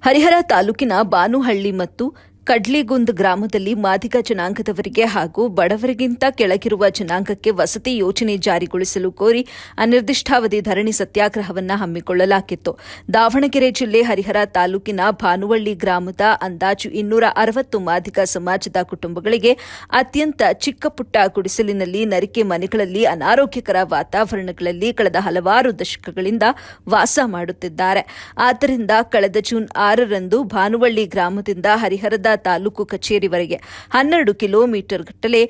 ಹರಿಹರ ತಾಲೂಕಿನ ಬಾನುಹಳ್ಳಿ ಮತ್ತು ಕಡ್ಲಿಗುಂದ್ ಗ್ರಾಮದಲ್ಲಿ ಮಾದಿಗ ಜನಾಂಗದವರಿಗೆ ಹಾಗೂ ಬಡವರಿಗಿಂತ ಕೆಳಗಿರುವ ಜನಾಂಗಕ್ಕೆ ವಸತಿ ಯೋಜನೆ ಜಾರಿಗೊಳಿಸಲು ಕೋರಿ ಅನಿರ್ದಿಷ್ಟಾವಧಿ ಧರಣಿ ಸತ್ಯಾಗ್ರಹವನ್ನು ಹಮ್ಮಿಕೊಳ್ಳಲಾಗಿತ್ತು. ದಾವಣಗೆರೆ ಜಿಲ್ಲೆ ಹರಿಹರ ತಾಲೂಕಿನ ಬಾನುಹಳ್ಳಿ ಗ್ರಾಮದ ಅಂದಾಜು 260 ಮಾದಿಗ ಸಮಾಜದ ಕುಟುಂಬಗಳಿಗೆ ಅತ್ಯಂತ ಚಿಕ್ಕಪುಟ್ಟ ಗುಡಿಸಲಿನಲ್ಲಿ ನರಿಕೆ ಮನೆಗಳಲ್ಲಿ ಅನಾರೋಗ್ಯಕರ ವಾತಾವರಣಗಳಲ್ಲಿ ಕಳೆದ ಹಲವಾರು ದಶಕಗಳಿಂದ ವಾಸ ಮಾಡುತ್ತಿದ್ದಾರೆ. ಆದ್ದರಿಂದ ಕಳೆದ ಜೂನ್ 6ರಂದು ಬಾನುಹಳ್ಳಿ ಗ್ರಾಮದಿಂದ ಹರಿಹರದ ತಾಲೂಕು ಕಚೇರಿವರೆಗೆ 12 ಕಿಲೋಮೀಟರ್ ಗಟ್ಟಲೆ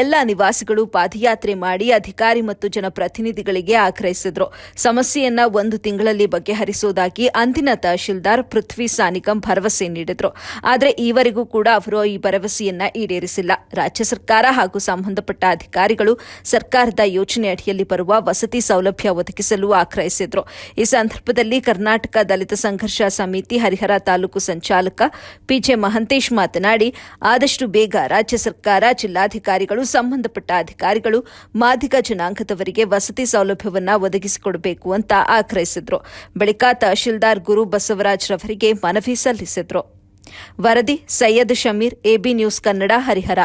ಎಲ್ಲ ನಿವಾಸಿಗಳು ಪಾದಯಾತ್ರೆ ಮಾಡಿ ಅಧಿಕಾರಿ ಮತ್ತು ಜನಪ್ರತಿನಿಧಿಗಳಿಗೆ ಆಗ್ರಹಿಸಿದರು. ಸಮಸ್ಯೆಯನ್ನ 1 ತಿಂಗಳಲ್ಲಿ ಬಗೆಹರಿಸುವುದಾಗಿ ಅಂದಿನ ತಹಶೀಲ್ದಾರ್ ಪೃಥ್ವಿ ಸಾನಿಕಂ ಭರವಸೆ ನೀಡಿದರು. ಆದರೆ ಈವರೆಗೂ ಕೂಡ ಅವರು ಈ ಭರವಸೆಯನ್ನ ಈಡೇರಿಸಿಲ್ಲ. ರಾಜ್ಯ ಸರ್ಕಾರ ಹಾಗೂ ಸಂಬಂಧಪಟ್ಟ ಅಧಿಕಾರಿಗಳು ಸರ್ಕಾರದ ಯೋಜನೆ ಅಡಿಯಲ್ಲಿ ಬರುವ ವಸತಿ ಸೌಲಭ್ಯ ಒದಗಿಸಲು ಆಗ್ರಹಿಸಿದರು. ಈ ಸಂದರ್ಭದಲ್ಲಿ ಕರ್ನಾಟಕ ದಲಿತ ಸಂಘರ್ಷ ಸಮಿತಿ ಹರಿಹರ ತಾಲೂಕು ಸಂಚಾಲಕ ಪಿಜೆ ಮಹಂತೇಶ್ ಮಾತನಾಡಿ, ಆದಷ್ಟು ಬೇಗ ರಾಜ್ಯ ಸರ್ಕಾರ, ಜಿಲ್ಲಾಧಿಕಾರಿಗಳು, ಸಂಬಂಧಪಟ್ಟ ಅಧಿಕಾರಿಗಳು ಮಾದಿಗ ಜನಾಂಗದವರಿಗೆ ವಸತಿ ಸೌಲಭ್ಯವನ್ನು ಒದಗಿಸಿಕೊಡಬೇಕು ಅಂತ ಆಗ್ರಹಿಸಿದರು. ಬಳಿಕ ತಹಶೀಲ್ದಾರ್ ಗುರು ಬಸವರಾಜ್ ರವರಿಗೆ ಮನವಿ ಸಲ್ಲಿಸಿದರು. ವರದಿ ಸೈಯದ್ ಶಮೀರ್, ಎಬಿ ನ್ಯೂಸ್ ಕನ್ನಡ, ಹರಿಹರ.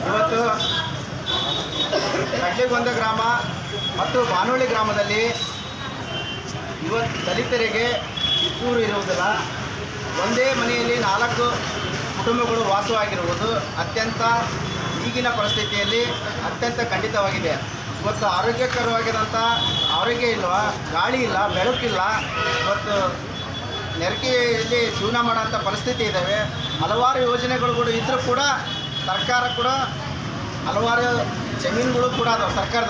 ಇವತ್ತು ಕಡ್ಲಿಗೊಂದ ಗ್ರಾಮ ಮತ್ತು ಬಾನುಹಳ್ಳಿ ಗ್ರಾಮದಲ್ಲಿ ಇವತ್ತು ದಲಿತರಿಗೆ ಸೂರು ಇರುವುದಿಲ್ಲ. ಒಂದೇ ಮನೆಯಲ್ಲಿ 4 ಕುಟುಂಬಗಳು ವಾಸವಾಗಿರುವುದು ಅತ್ಯಂತ ಈಗಿನ ಪರಿಸ್ಥಿತಿಯಲ್ಲಿ ಅತ್ಯಂತ ಖಂಡಿತವಾಗಿದೆ. ಇವತ್ತು ಆರೋಗ್ಯಕರವಾಗಿರೋಂಥ ಆರೋಗ್ಯ ಇಲ್ವಾ, ಗಾಳಿ ಇಲ್ಲ, ಬೆಳಕಿಲ್ಲ. ಇವತ್ತು ನೆರಕೆಯಲ್ಲಿ ಜೀವನ ಮಾಡೋಂಥ ಪರಿಸ್ಥಿತಿ ಇದ್ದಾವೆ. ಹಲವಾರು ಯೋಜನೆಗಳು ಕೂಡ ಇದ್ದರೂ ಕೂಡ ಸರ್ಕಾರ ಕೂಡ ಹಲವಾರು ಜಮೀನುಗಳು ಕೂಡ ಅದಾವೆ ಸರ್ಕಾರದ.